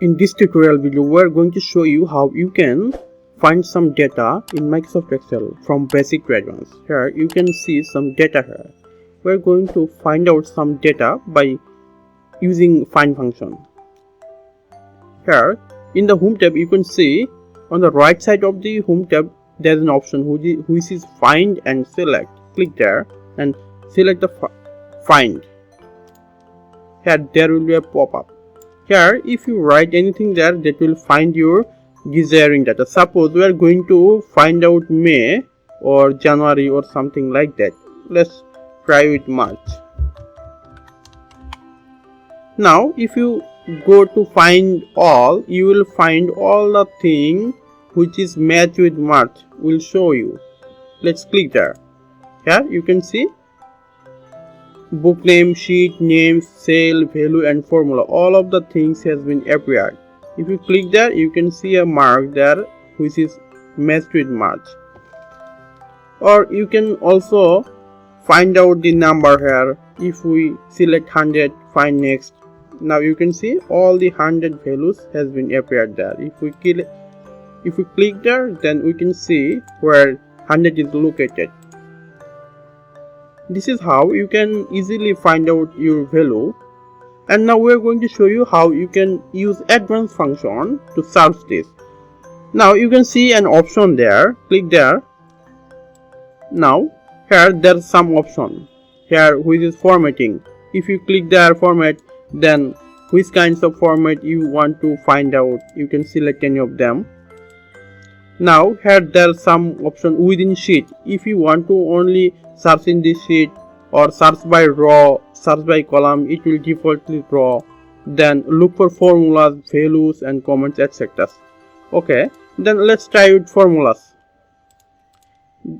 In this tutorial video, we are going to show you how you can find some data in Microsoft Excel from basic to advanced. Here you can see some data here. We are going to find out some data by using find function. Here in the home tab, you can see on the right side of the home tab there is an option which is find and select. Click there and select the find. Here there will be a pop-up. Here if you write anything there, that will find your desiring data. Suppose we are going to find out May or January or something like that. Let's try with March. Now if you go to find all, you will find all the thing which is matched with March will show you. Let's click there. Here you can see book name, sheet name, cell, value and formula. All of the things has been appeared. If you click there, you can see a mark there which is matched with March. Or you can also find out the number here. If we select 100, find next. Now you can see all the 100 values has been appeared there. If we click there, then we can see where 100 is located. This is how you can easily find out your value. And now we are going to show you how you can use advanced function to search this. Now you can see an option there. Click there. Now here there's some option here which is formatting. If you click there format, then which kinds of format you want to find out, you can select any of them. Now here there's some option within sheet. If you want to only search in this sheet or search by row, search by column, it will defaultly draw. Then look for formulas, values and comments, etc. Okay, then let's try with formulas.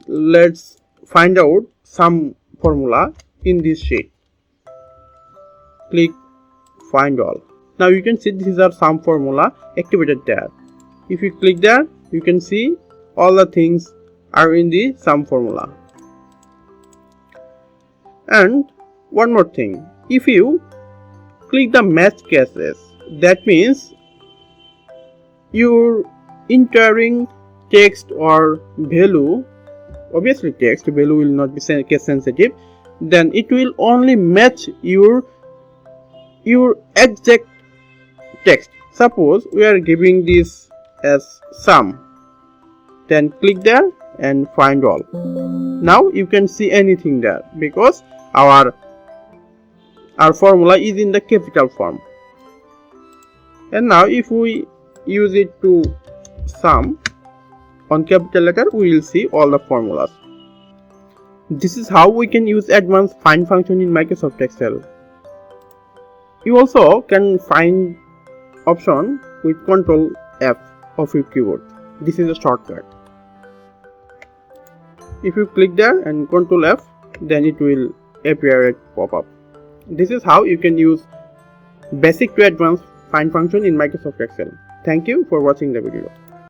Let's find out some formula in this sheet. Click find all. Now you can see these are some formula activated there. If you click there, you can see all the things are in the sum formula. And one more thing, if you click the match cases, that means you're entering text or value, obviously text value will not be case sensitive, then it will only match your exact text. Suppose we are giving this as sum, then click there and find all. Now you can see anything there because our formula is in the capital form. And now if we use it to sum on capital letter, we will see all the formulas. This is how we can use advanced find function in Microsoft Excel. You also can find option with Ctrl F of your keyboard. This is a shortcut. If you click there and Ctrl F, then it will appear at pop-up. This is how you can use basic to advanced find function in Microsoft Excel. Thank you for watching the video.